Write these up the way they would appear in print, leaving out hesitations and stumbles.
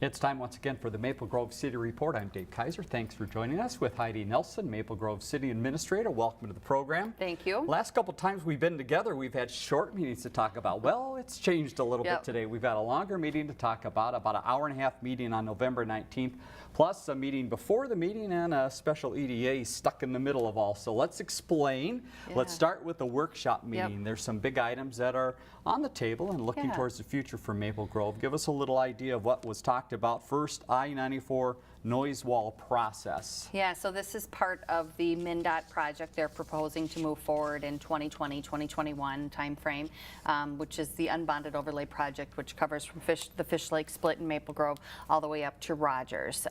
It's time once again for the Maple Grove City Report. I'm Dave Kaiser. Thanks for joining us with Heidi Nelson, Maple Grove City Administrator. Welcome to the program. Thank you. Last couple times we've been together, we've had short meetings to talk about. Well, it's changed a little bit today. We've got a longer meeting to talk about an hour-and-a-half meeting on November 19th, plus a meeting before the meeting and a special EDA stuck in the middle of all. So let's explain. Let's start with the workshop meeting. There's some big items that are on the table and looking towards the future for Maple Grove. Give us a little idea of what was talked about. First, I-94 noise wall process. Yeah, so this is part of the MnDOT project. They're proposing to move forward in 2020-2021 timeframe, which is the unbonded overlay project, which covers from the Fish Lake split in Maple Grove all the way up to Rogers.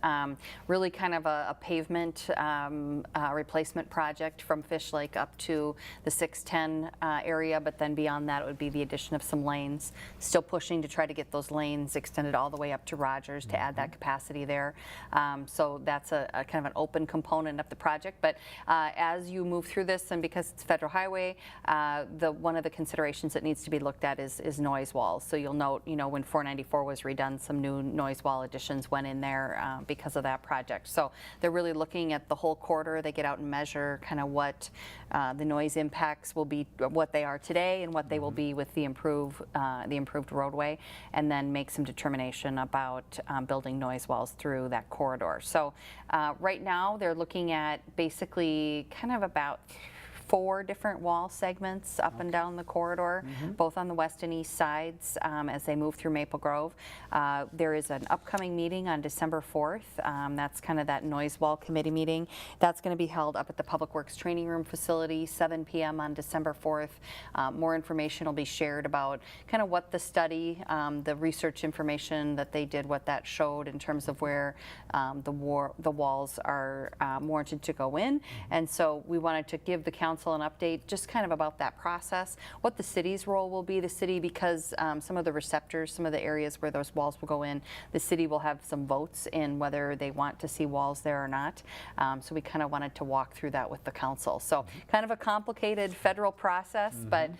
Really kind of a pavement replacement project from Fish Lake up to the 610 area, but then beyond that it would be the addition of some lanes. Still pushing to try to get those lanes extended all the way up to Rogers to add that capacity there. So that's a kind of an open component of the project. But as you move through this, and because it's federal highway, one of the considerations that needs to be looked at is noise walls. So you'll note, when 494 was redone, some new noise wall additions went in there because of that project. So they're really looking at the whole corridor. They get out and measure kind of what the noise impacts will be, what they are today, and what they will be with the improved roadway, and then make some determination about building noise walls through that corridor. So right now they're looking at basically kind of about 4 different wall segments up and down the corridor, both on the west and east sides as they move through Maple Grove. There is an upcoming meeting on December 4th. That's kind of that noise wall committee meeting. That's going to be held up at the Public Works Training Room facility, 7 p.m. on December 4th. More information will be shared about kind of what the study, the research information that they did, what that showed in terms of where the walls are warranted to go in. And so we wanted to give the council an update just kind of about that process, what the city's role will be. The city, because some of the receptors, some of the areas where those walls will go in, the city will have some votes in whether they want to see walls there or not. So we kind of wanted to walk through that with the council. So kind of a complicated federal process, but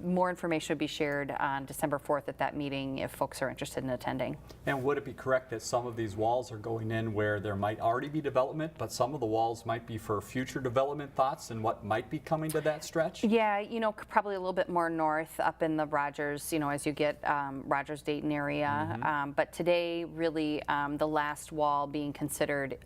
more information will be shared on December 4th at that meeting if folks are interested in attending. And would it be correct that some of these walls are going in where there might already be development, but some of the walls might be for future development thoughts and what might be coming to that stretch? Yeah, probably a little bit more north up in the Rogers, as you get Rogers Dayton area. But today, really, the last wall being considered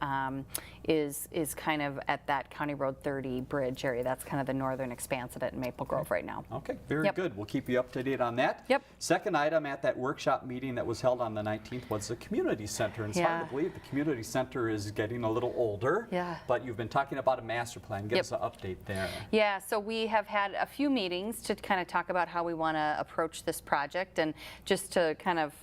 is kind of at that County Road 30 bridge area. That's kind of the northern expanse of it in Maple Grove right now. Okay, very good. We'll keep you up to date on that. Second item at that workshop meeting that was held on the 19th was the community center. And it's hard to believe the community center is getting a little older, but you've been talking about a master plan. Give us an update there. Yeah, so we have had a few meetings to kind of talk about how we want to approach this project, and just to kind of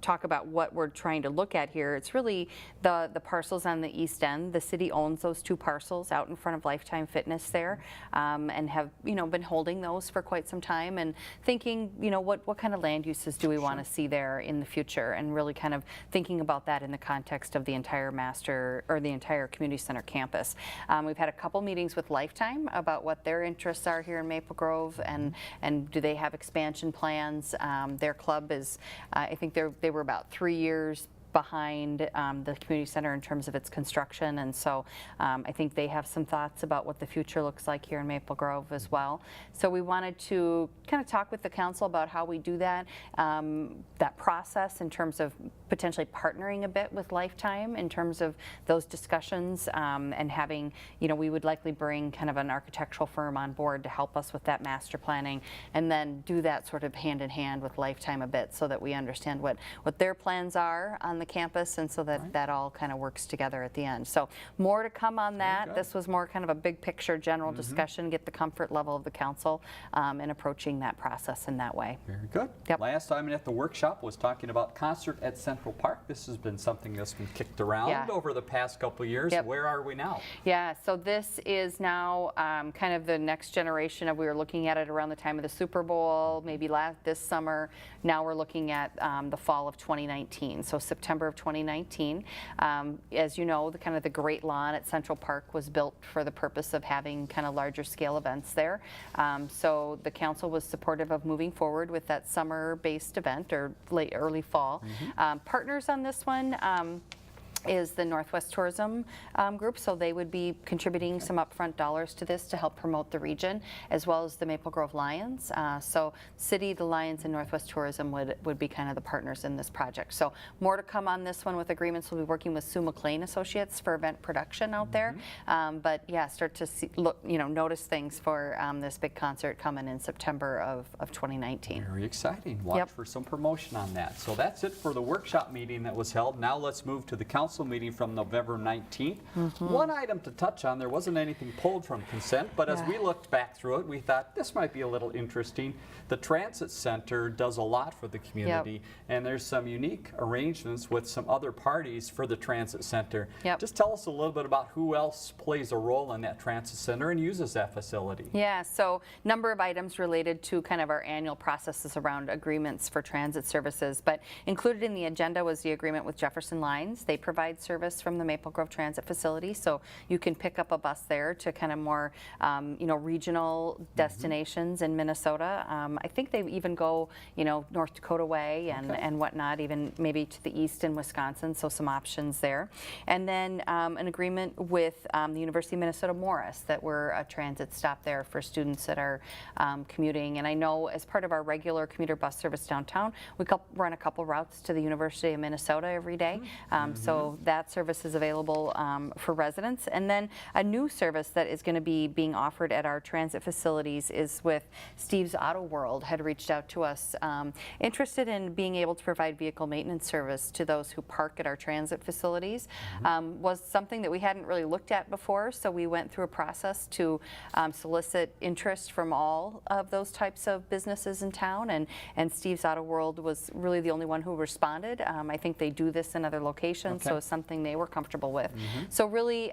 talk about what we're trying to look at here. It's really the parcels on the east end. The city owns those 2 parcels out in front of Lifetime Fitness there, and have been holding those for quite some time, and thinking what kind of land uses do we want to see there in the future, and really kind of thinking about that in the context of the entire the entire community center campus. We've had a couple meetings with Lifetime about what their interests are here in Maple Grove, and do they have expansion plans. Their club is, I think they were about 3 years behind the community center in terms of its construction, and so I think they have some thoughts about what the future looks like here in Maple Grove as well. So we wanted to kind of talk with the council about how we do that process in terms of potentially partnering a bit with Lifetime in terms of those discussions, and having, we would likely bring kind of an architectural firm on board to help us with that master planning, and then do that sort of hand in hand with Lifetime a bit so that we understand what their plans are on the campus, and so that that all kind of works together at the end. So more to come on that. This was more kind of a big picture general discussion, get the comfort level of the council in approaching that process in that way. Very good. Last time at the workshop was talking about concert at Central Park. This has been something that's been kicked around over the past couple of years. Where are we now? Yeah, so this is now kind of the next generation of, we were looking at it around the time of the Super Bowl, maybe this summer. Now we're looking at the fall of 2019, so September of 2019. As you know, the Great Lawn at Central Park was built for the purpose of having kind of larger scale events there. So the council was supportive of moving forward with that summer-based event, or early fall. Partners on this one is the Northwest Tourism Group, so they would be contributing some upfront dollars to this to help promote the region, as well as the Maple Grove Lions. So City, the Lions, and Northwest Tourism would be kind of the partners in this project. So more to come on this one with agreements. We'll be working with Sue McLean Associates for event production out there. But yeah, start to see, look, notice things for this big concert coming in September of 2019. Very exciting. Watch for some promotion on that. So that's it for the workshop meeting that was held. Now let's move to the council meeting from November 19th. One item to touch on, there wasn't anything pulled from consent, but as we looked back through it, we thought this might be a little interesting. The Transit Center does a lot for the community, and there's some unique arrangements with some other parties for the Transit Center. Just tell us a little bit about who else plays a role in that Transit Center and uses that facility. Yeah, so number of items related to kind of our annual processes around agreements for transit services, but included in the agenda was the agreement with Jefferson Lines. They provide service from the Maple Grove Transit facility, so you can pick up a bus there to kind of more regional destinations in Minnesota. I think they even go North Dakota way and whatnot, even maybe to the east in Wisconsin, so some options there. And then an agreement with the University of Minnesota Morris that we're a transit stop there for students that are commuting. And I know as part of our regular commuter bus service downtown, we run a couple routes to the University of Minnesota every day. So that service is available for residents. And then a new service that is going to be being offered at our transit facilities is with Steve's Auto World had reached out to us, interested in being able to provide vehicle maintenance service to those who park at our transit facilities. Was something that we hadn't really looked at before, so we went through a process to solicit interest from all of those types of businesses in town, and Steve's Auto World was really the only one who responded. I think they do this in other locations, so it's something they were comfortable with. So really,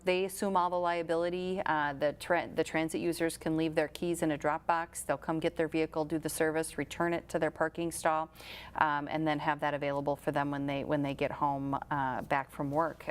they assume all the liability. The transit users can leave their keys in a drop box. They'll come get their vehicle, do the service, return it to their parking stall, and then have that available for them when they get home back from work.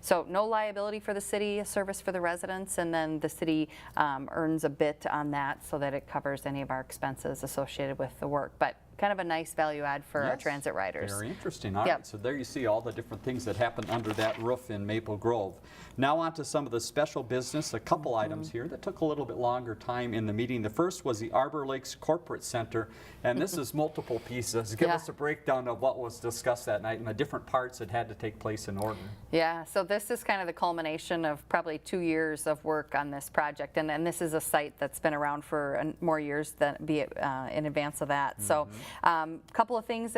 So no liability for the city, a service for the residents, and then the city earns a bit on that so that it covers any of our expenses associated with the work. But kind of a nice value add for our transit riders. Very interesting. All right, so there you see all the different things that happen under that roof in Maple Grove. Now on to some of the special business, a couple items here that took a little bit longer time in the meeting. The first was the Arbor Lakes Corporate Center, and this is multiple pieces. Give us a breakdown of what was discussed that night and the different parts that had to take place in order. Yeah, so this is kind of the culmination of probably 2 years of work on this project, and this is a site that's been around for more years than in advance of that. So couple of things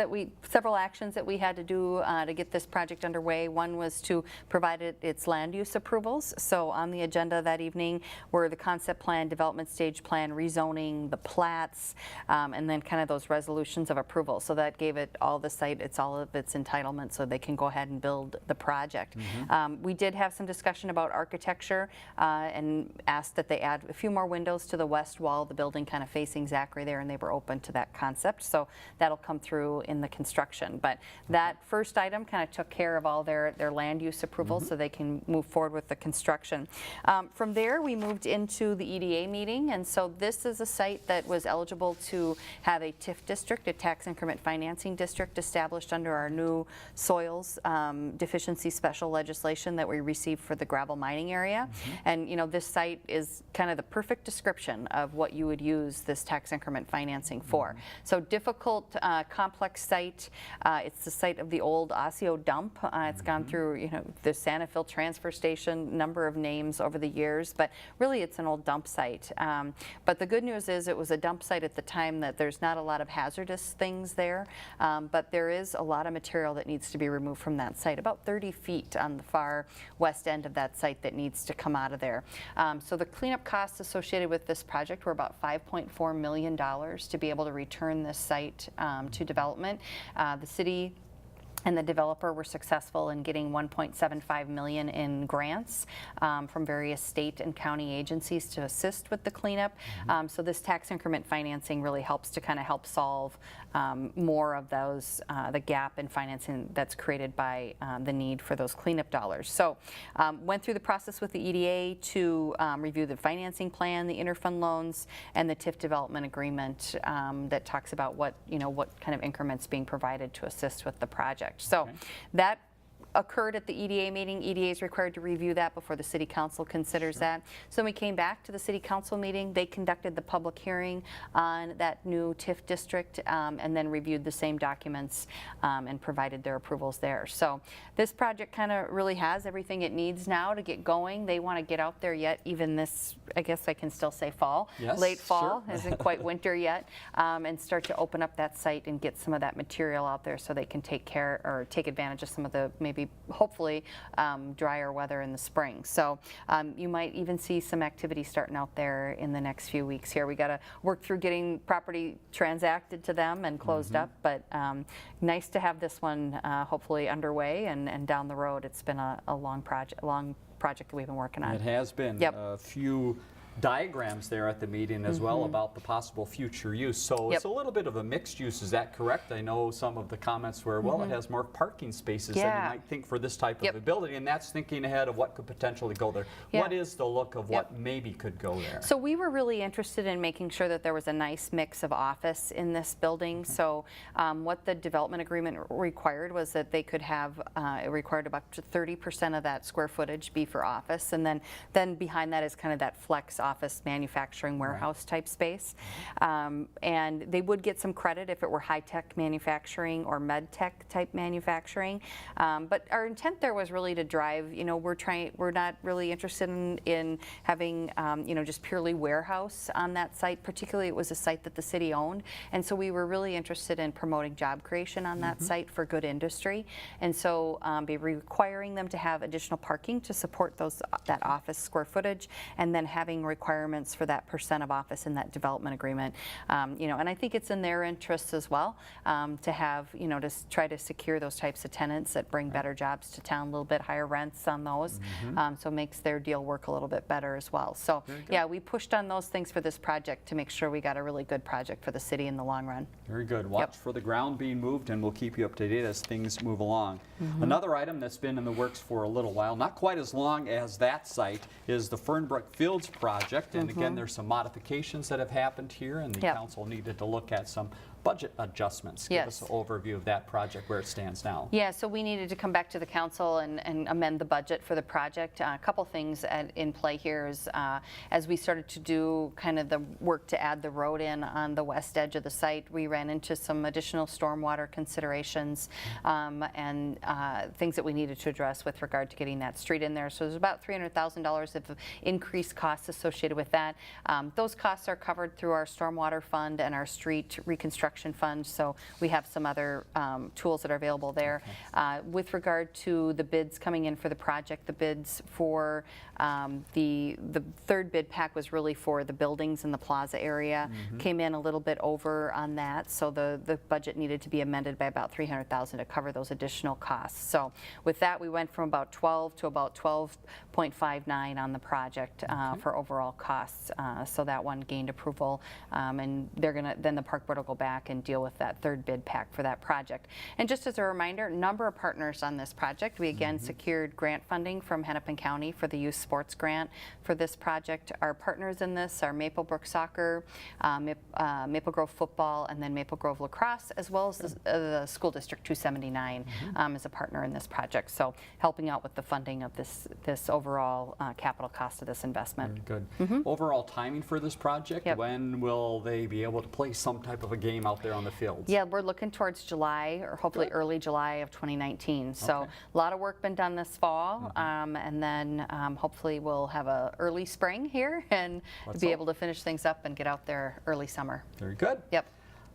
several actions that we had to do to get this project underway. One was to provide its land use approvals. So on the agenda that evening were the concept plan, development stage plan, rezoning, the plats, and then kind of those resolutions of approval. So that gave it all the site, all of its entitlement, so they can go ahead and build the project. We did have some discussion about architecture and asked that they add a few more windows to the west wall of the building, kind of facing Zachary there, and they were open to that concept. So that'll come through in the construction. But that first item kind of took care of all their land use approvals, so they can move forward with the construction. From there, we moved into the EDA meeting, and so this is a site that was eligible to have a TIF district, a tax increment financing district, established under our new soils deficiency special legislation that we received for the gravel mining area. And this site is kind of the perfect description of what you would use this tax increment financing for. So difficult, complex site. It's the site of the old Osseo dump. It's gone through the Sanafil transfer station, number of names over the years, but really it's an old dump site. But the good news is it was a dump site at the time that there's not a lot of hazardous things there, but there is a lot of material that needs to be removed from that site, about 30 feet on the far west end of that site that needs to come out of there. So the cleanup costs associated with this project were about $5.4 million to be able to return this site to development. The city and the developer were successful in getting $1.75 million in grants from various state and county agencies to assist with the cleanup. So this tax increment financing really helps to kind of help solve more of those, the gap in financing that's created by the need for those cleanup dollars. So went through the process with the EDA to review the financing plan, the interfund loans, and the TIF development agreement that talks about what kind of increments being provided to assist with the project. So that occurred at the EDA meeting. EDA is required to review that before the City Council considers that. So when we came back to the City Council meeting, they conducted the public hearing on that new TIF district and then reviewed the same documents and provided their approvals there. So this project kind of really has everything it needs now to get going. They want to get out there yet, even this, I guess I can still say fall, late fall, isn't quite winter yet, and start to open up that site and get some of that material out there so they can take advantage of some of the maybe hopefully drier weather in the spring. So you might even see some activity starting out there in the next few weeks here. We got to work through getting property transacted to them and closed up, but nice to have this one hopefully underway and down the road. It's been a long project that we've been working on. It has been. A few diagrams there at the meeting as well about the possible future use. So it's a little bit of a mixed use, is that correct? I know some of the comments were, well, it has more parking spaces than you might think for this type of a building, and that's thinking ahead of what could potentially go there. What is the look of what maybe could go there? So we were really interested in making sure that there was a nice mix of office in this building. So what the development agreement required was that they could have, it required about 30% of that square footage be for office, and then behind that is kind of that flex office manufacturing warehouse type space. And they would get some credit if it were high-tech manufacturing or med-tech type manufacturing. But our intent there was really to drive, we're not really interested in having, just purely warehouse on that site. Particularly it was a site that the city owned. And so we were really interested in promoting job creation on that site for good industry. And so be requiring them to have additional parking to support that office square footage, and then having requirements for that % of office in that development agreement. And I think it's in their interests as well to have, to try to secure those types of tenants that bring better jobs to town, a little bit higher rents on those. So it makes their deal work a little bit better as well. So yeah, we pushed on those things for this project to make sure we got a really good project for the city in the long run. Very good. Watch for the ground being moved, and we'll keep you up to date as things move along. Another item that's been in the works for a little while, not quite as long as that site, is the Fernbrook Fields project. And again, there's some modifications that have happened here, and the council needed to look at some budget adjustments. Give us an overview of that project, where it stands now. Yeah, so we needed to come back to the council and amend the budget for the project. A couple things in play here is as we started to do kind of the work to add the road in on the west edge of the site, we ran into some additional stormwater considerations and things that we needed to address with regard to getting that street in there. So there's about $300,000 of increased costs associated with that. Those costs are covered through our stormwater fund and our street reconstruction fund, so we have some other tools that are available there. With regard to the bids coming in for the project, the bids for the third bid pack was really for the buildings in the plaza area. Came in a little bit over on that, so the budget needed to be amended by about $300,000 to cover those additional costs. So with that, we went from about 12 to about 12.59 on the project for overall costs. So that one gained approval, and then the park board will go back and deal with that third bid pack for that project. And just as a reminder, number of partners on this project. We again secured grant funding from Hennepin County for the youth sports grant for this project. Our partners in this are Maple Brook Soccer, Maple Grove Football, and then Maple Grove Lacrosse, as well as the School District 279 as a partner in this project. So helping out with the funding of this overall capital cost of this investment. Very good. Overall timing for this project, when will they be able to play some type of a game out there on the fields? Yeah, we're looking towards July, or hopefully early July of 2019. So a lot of work been done this fall, and then hopefully we'll have a early spring here and be able to finish things up and get out there early summer. Very good. Yep.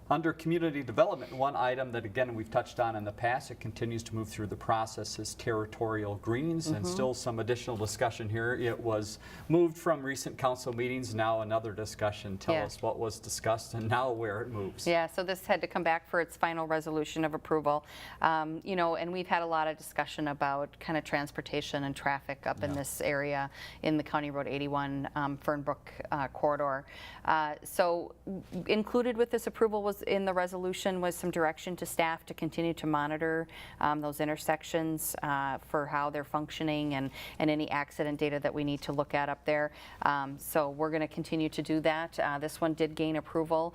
Under community development, one item that again we've touched on in the past, it continues to move through the process, is territorial greens, and still some additional discussion here. It was moved from recent council meetings, now another discussion. Tell us what was discussed and now where it moves. Yeah, so this had to come back for its final resolution of approval. And we've had a lot of discussion about kind of transportation and traffic up in this area in the County Road 81 Fernbrook corridor. So included with this approval was was in the resolution was some direction to staff to continue to monitor those intersections for how they're functioning and any accident data that we need to look at up there. So we're going to continue to do that. This one did gain approval.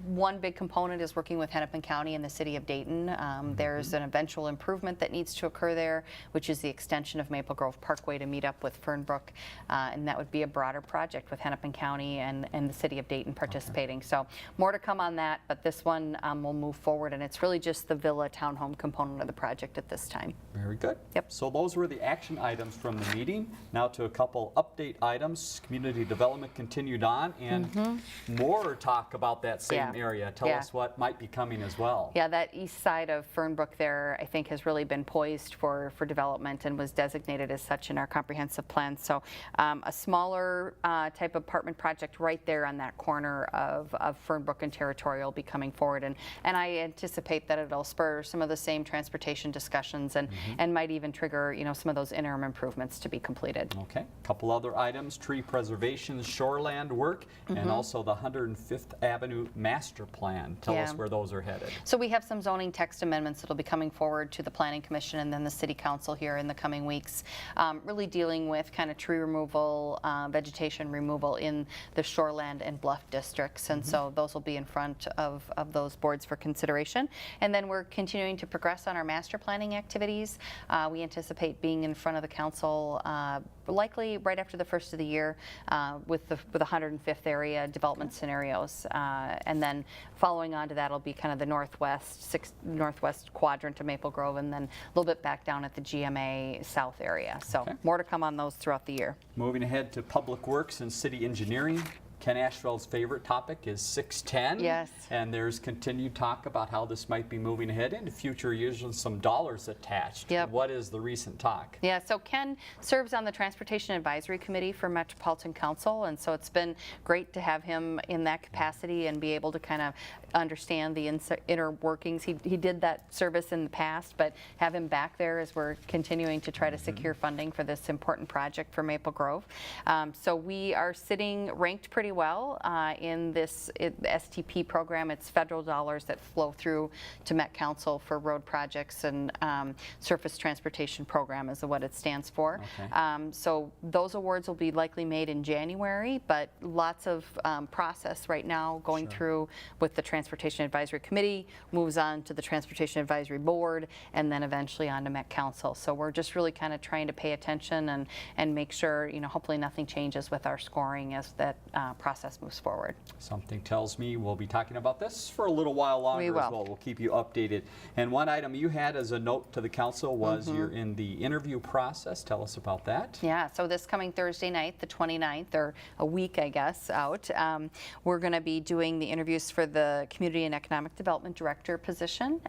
One big component is working with Hennepin County and the city of Dayton. There's an eventual improvement that needs to occur there, which is the extension of Maple Grove Parkway to meet up with Fernbrook, and that would be a broader project with Hennepin County and the city of Dayton participating. So more to come on that, but this one will move forward, and it's really just the Villa Townhome component of the project at this time. Very good. Yep. So those were the action items from the meeting. Now to a couple update items. Community development continued on, and more talk about that same area. Tell us what might be coming as well. Yeah, that east side of Fernbrook there, I think, has really been poised for development and was designated as such in our comprehensive plan. So a smaller type of apartment project right there on that corner of Fernbrook and Territorial will be coming forward, and I anticipate that it'll spur some of the same transportation discussions and might even trigger, you know, some of those interim improvements to be completed. Okay, a couple other items: tree preservation, shoreland work, and also the 105th Avenue master plan. Tell us where those are headed. So we have some zoning text amendments that'll be coming forward to the Planning Commission and then the City Council here in the coming weeks, really dealing with kind of tree removal, vegetation removal in the shoreland and bluff districts, and so those will be in front of those boards for consideration. And then we're continuing to progress on our master planning activities. We anticipate being in front of the council likely right after the first of the year with the 105th area development scenarios, and then following on to that will be kind of the northwest quadrant of Maple Grove, and then a little bit back down at the GMA South area. So more to come on those throughout the year. Moving ahead to public works and city engineering. Ken Ashfield's favorite topic is 610. Yes. And there's continued talk about how this might be moving ahead into future years with some dollars attached. Yep. What is the recent talk? Yeah, so Ken serves on the Transportation Advisory Committee for Metropolitan Council, and so it's been great to have him in that capacity and be able to kind of understand the inner workings. He did that service in the past, but have him back there as we're continuing to try to secure funding for this important project for Maple Grove. So we are sitting ranked pretty well in this STP program. It's federal dollars that flow through to Met Council for road projects, and Surface Transportation Program is what it stands for. Okay. So those awards will be likely made in January, but lots of process right now going through with the Transportation Advisory Committee, moves on to the Transportation Advisory Board, and then eventually on to Met Council. So we're just really kind of trying to pay attention and make sure, you know, hopefully nothing changes with our scoring as that process moves forward. Something tells me we'll be talking about this for a little while longer as well. We'll keep you updated. And one item you had as a note to the council was you're in the interview process. Tell us about that. Yeah, so this coming Thursday night, the 29th, or a week, I guess, out, we're going to be doing the interviews for the Community and Economic Development Director position.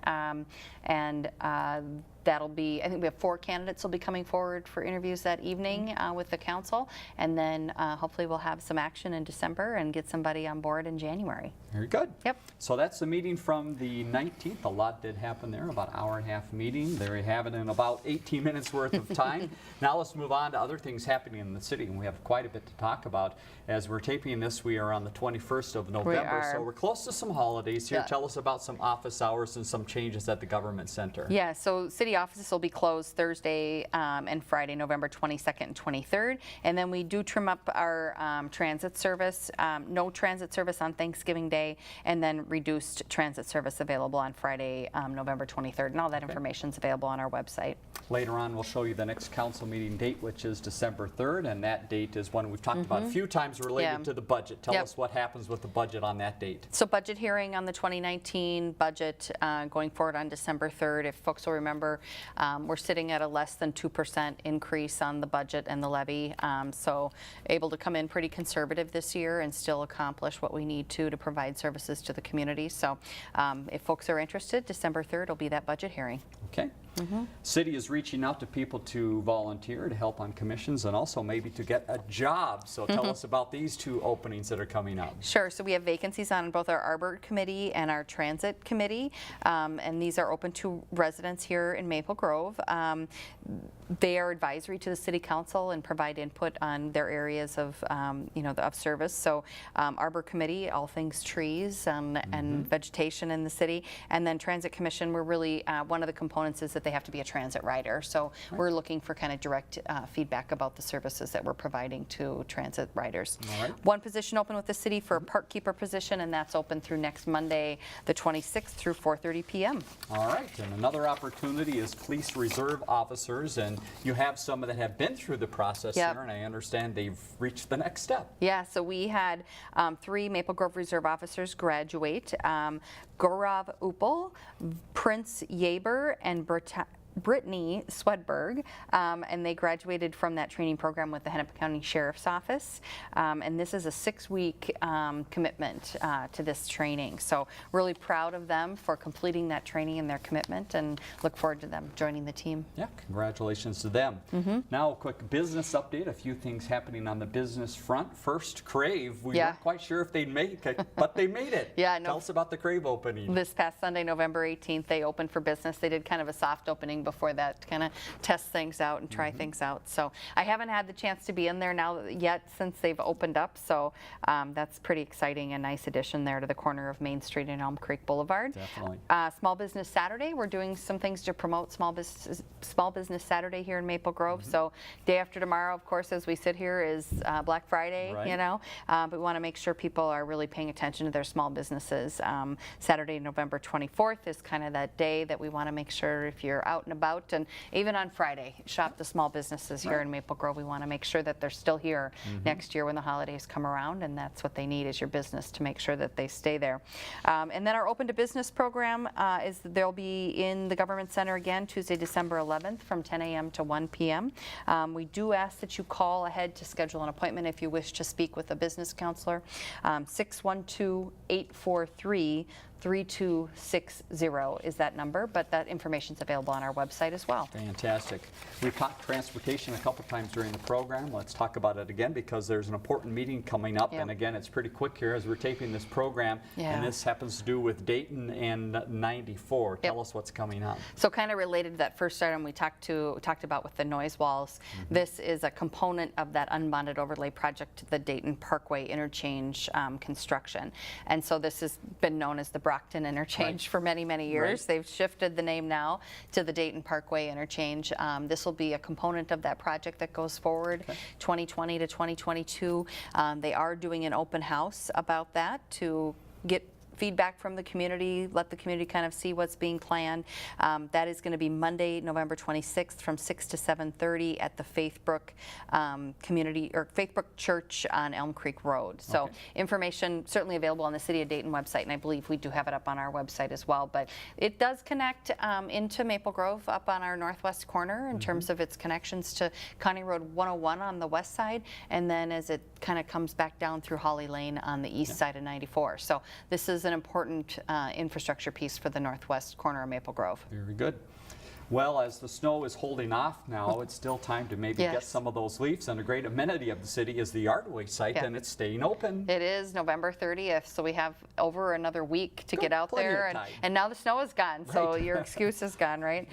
That'll be, I think we have 4 candidates will be coming forward for interviews that evening with the council, and then hopefully we'll have some action in December and get somebody on board in January. Very good. Yep. So that's the meeting from the 19th. A lot did happen there, about an hour and a half meeting. There you have it in about 18 minutes worth of time. Now let's move on to other things happening in the city, and we have quite a bit to talk about. As we're taping this, we are on the 21st of November, so we're close to some holidays here. Tell us about some office hours and some changes at the government center. Yeah, so city offices will be closed Thursday and Friday, November 22nd and 23rd. And then we do trim up our transit service. No transit service on Thanksgiving Day, and then reduced transit service available on Friday, November 23rd. And all that information is available on our website. Later on, we'll show you the next council meeting date, which is December 3rd, and that date is one we've talked about a few times related to the budget. Tell us what happens with the budget on that date. So budget hearing on the 2019 budget going forward on December 3rd. If folks will remember, we're sitting at a less than 2% increase on the budget and the levy, so able to come in pretty conservative this year and still accomplish what we need to provide services to the community. So if folks are interested, December 3rd will be that budget hearing. Okay. City is reaching out to people to volunteer to help on commissions and also maybe to get a job. So tell us about these 2 openings that are coming up. Sure. So we have vacancies on both our Arbor Committee and our Transit Committee, and these are open to residents here in Maple Grove. They are advisory to the City Council and provide input on their areas of, of service. So Arbor Committee, all things tree trees and vegetation in the city. And then Transit Commission, we're really, one of the components is that they have to be a transit rider. So we're looking for kind of direct feedback about the services that we're providing to transit riders. One position open with the city for a park keeper position, and that's open through next Monday, the 26th through 4:30 p.m. All right, and another opportunity is police reserve officers, and you have some that have been through the process here, and I understand they've reached the next step. Yeah, so we had 3 Maple Grove Reserve officers graduate, Gaurav Uppal, Prince Yaber, and Brittany Swedberg, and they graduated from that training program with the Hennepin County Sheriff's Office, and this is a 6-week commitment to this training. So really proud of them for completing that training and their commitment, and look forward to them joining the team. Yeah, congratulations to them. Now a quick business update, a few things happening on the business front. First, Crave, we weren't quite sure if they'd make it, but they made it. Tell us about the Crave opening. This past Sunday, November 18th, they opened for business. They did kind of a soft opening before that to kind of test things out and try things out. So I haven't had the chance to be in there now yet since they've opened up. So that's pretty exciting. A nice addition there to the corner of Main Street and Elm Creek Boulevard. Definitely. Small Business Saturday. We're doing some things to promote Small Business Saturday here in Maple Grove. So day after tomorrow, of course, as we sit here, is Black Friday. You know, but we want to make sure people are really paying attention to their small businesses. Saturday, November 24th is kind of that day that we want to make sure if you're out and about, and even on Friday, shop the small businesses here in Maple Grove. We want to make sure that they're still here next year when the holidays come around, and that's what they need, is your business to make sure that they stay there. And then our Open to Business program is they'll be in the Government Center again Tuesday, December 11th from 10 a.m. to 1 p.m. We do ask that you call ahead to schedule an appointment if you wish to speak with a business counselor. 612-843-3260 is that number, but that information is available on our website as well. Fantastic. We've talked transportation a couple times during the program. Let's talk about it again because there's an important meeting coming up, and again, it's pretty quick here as we're taping this program, and this happens to do with Dayton and 94. Tell us what's coming up. So kind of related to that first item we talked about with the noise walls, this is a component of that unbonded overlay project, the Dayton Parkway interchange construction. And so this has been known as the Brockton Interchange for many, many years. They've shifted the name now to the Dayton Parkway Interchange. This will be a component of that project that goes forward 2020 to 2022. They are doing an open house about that to get feedback from the community, let the community kind of see what's being planned. That is going to be Monday, November 26th from 6 to 7:30 at the Faithbrook Faithbrook Church on Elm Creek Road. So information certainly available on the City of Dayton website, and I believe we do have it up on our website as well. But it does connect into Maple Grove up on our northwest corner in terms of its connections to County Road 101 on the west side, and then as it kind of comes back down through Holly Lane on the east side of 94. So this is an important infrastructure piece for the northwest corner of Maple Grove. Very good. Well, as the snow is holding off now, it's still time to maybe get some of those leaves. And a great amenity of the city is the Yardway site, and it's staying open. It is November 30th, so we have over another week to get out there. And now the snow is gone, so your excuse is gone, right?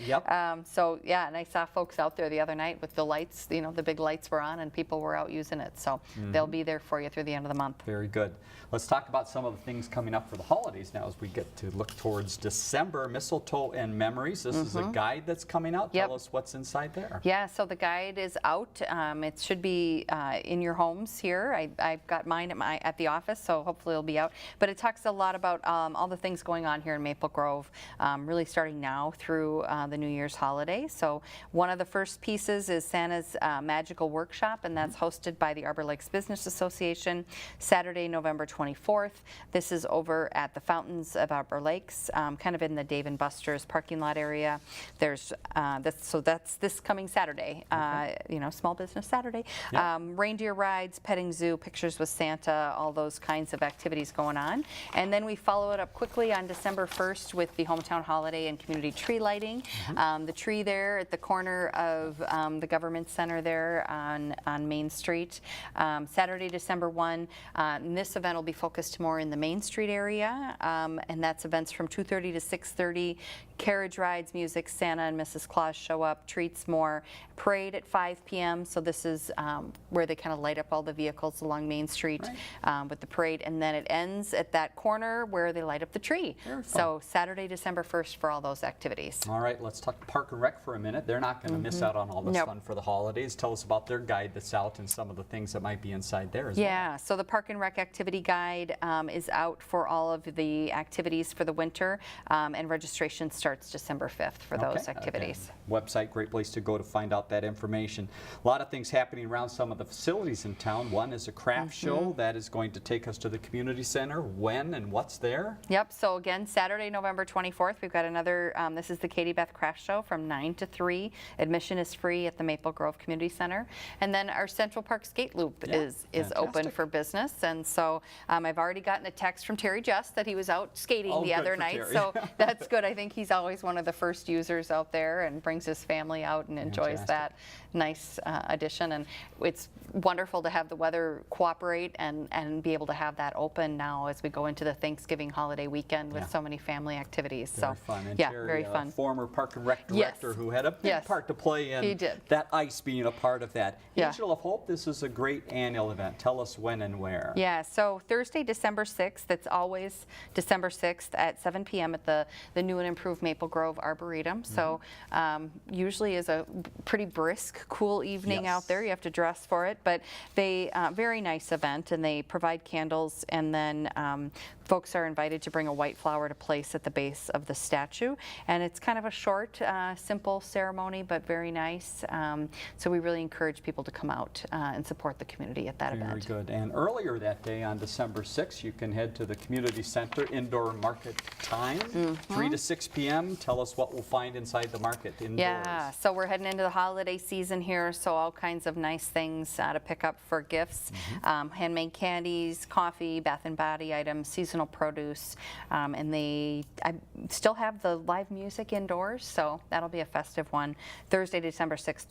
So yeah, and I saw folks out there the other night with the lights, you know, the big lights were on and people were out using it. So they'll be there for you through the end of the month. Very good. Let's talk about some of the things coming up for the holidays now as we get to look towards December. Mistletoe and Memories. This is a guide that's coming out. Tell us what's inside there. Yeah, so the guide is out. It should be in your homes here. I've got mine at the office, so hopefully it'll be out. But it talks a lot about all the things going on here in Maple Grove, really starting now through the New Year's holiday. So one of the first pieces is Santa's Magical Workshop, and that's hosted by the Arbor Lakes Business Association, Saturday, November 24th. This is over at the Fountains of Arbor Lakes, kind of in the Dave & Buster's parking lot area. There's that's this coming Saturday, you know, Small Business Saturday. Reindeer rides, petting zoo, pictures with Santa, all those kinds of activities going on. And then we follow it up quickly on December 1st with the Hometown Holiday and Community Tree Lighting. The tree there at the corner of the Government Center there on Main Street. Saturday, December 1. And this event will be focused more in the Main Street area, and that's events from 2:30 to 6:30. Carriage rides, music, Santa Santa and Mrs. Claus show up, treats more, parade at 5 p.m. So this is where they kind of light up all the vehicles along Main Street with the parade, and then it ends at that corner where they light up the tree. So Saturday, December 1st for all those activities. All right, let's talk Park and Rec for a minute. They're not going to miss out on all this fun for the holidays. Tell us about their guide that's out and some of the things that might be inside there as well. Yeah, so the Park and Rec activity guide is out for all of the activities for the winter, and registration starts December 5th for those activities. Website, great place to go to find out that information. A lot of things happening around some of the facilities in town. One is a craft show that is going to take us to the community center. When and what's there? Yep, so again, Saturday, November 24th, we've got another, this is the Katie Beth Craft Show from 9 to 3. Admission is free at the Maple Grove Community Center. And then our Central Park Skate Loop is open for business. And so I've already gotten a text from Terry Just that he was out skating the other night. Terry. So that's good. I think he's always one of the first users out there and brings his family out and enjoys that nice addition. And it's wonderful to have the weather cooperate and be able to have that open now as we go into the Thanksgiving holiday weekend with so many family activities. Very so fun. And yeah, Terry, very fun. Former Park and Rec director who had a big part to play in that ice being a part of that. Angel of Hope, this is a great annual event. Tell us when and where. Yeah, so Thursday, December 6th, it's always December 6th at 7 p.m. at the new and improved Maple Grove Arboretum. So usually is a pretty brisk, cool evening out there. You have to dress for it, but they very nice event, and they provide candles, and then folks are invited to bring a white flower to place at the base of the statue. And it's kind of a short, simple ceremony, but very nice. So we really encourage people to come out and support the community at that event. Very good. And earlier that day on December 6th, you can head to the community center indoor market time, 3 to 6 p.m. Tell us what we'll find inside the market indoors. Yeah, so we're heading into the holiday season here, so all kinds of nice things to pick up for gifts. Handmade candies, coffee, bath and body items, seasonal produce, and I still have the live music indoors, so that'll be a festive one. Thursday, December 6th,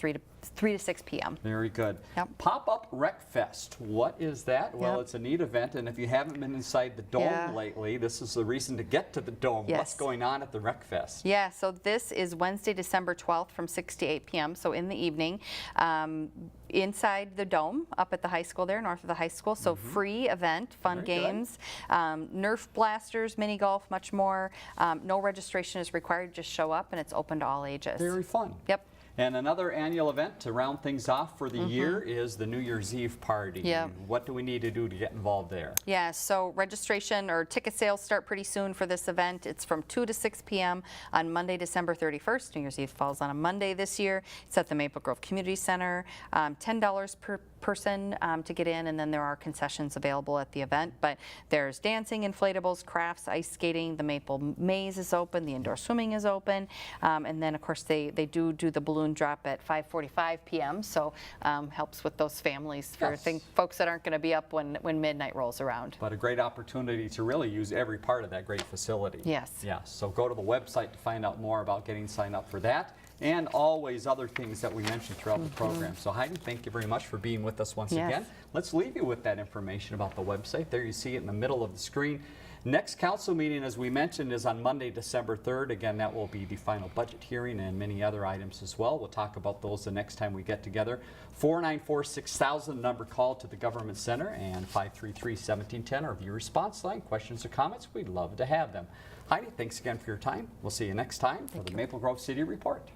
3 to 6 p.m. Very good. Pop-up Rec Fest. What is that? Well, it's a neat event, and if you haven't been inside the Dome lately, this is the reason to get to the Dome. What's going on at the Rec Fest? Yeah, so this is Wednesday, December 12th from 6 to 8 p.m., so in the evening. Inside the Dome, up at the high school there, north of the high school. So free event, fun games, Nerf blasters, mini golf, much more. No registration is required, just show up, and it's open to all ages. Very fun. Yep. And another annual event to round things off for the year is the New Year's Eve party. What do we need to do to get involved there? Yeah, so registration or ticket sales start pretty soon for this event. It's from 2 to 6 p.m. on Monday, December 31st. New Year's Eve falls on a Monday this year. It's at the Maple Grove Community Center. $10 per person to get in, and then there are concessions available at the event. But there's dancing, inflatables, crafts, ice skating. The Maple Maze is open. The indoor swimming is open. And then, of course, they do the balloon drop at 5:45 p.m. So helps with those families for folks that aren't going to be up when midnight rolls around. But a great opportunity to really use every part of that great facility. Yes. Yeah. So go to the website to find out more about getting signed up for that, and always other things that we mentioned throughout the program. So Heidi, thank you very much for being with us once again. Let's leave you with that information about the website. There you see it in the middle of the screen. Next council meeting, as we mentioned, is on Monday, December 3rd. Again, that will be the final budget hearing and many other items as well. We'll talk about those the next time we get together. 494-6000, number call to the Government Center, and 533-1710, our view response line. Questions or comments, we'd love to have them. Heidi, thanks again for your time. We'll see you next time for the Maple Grove City Report.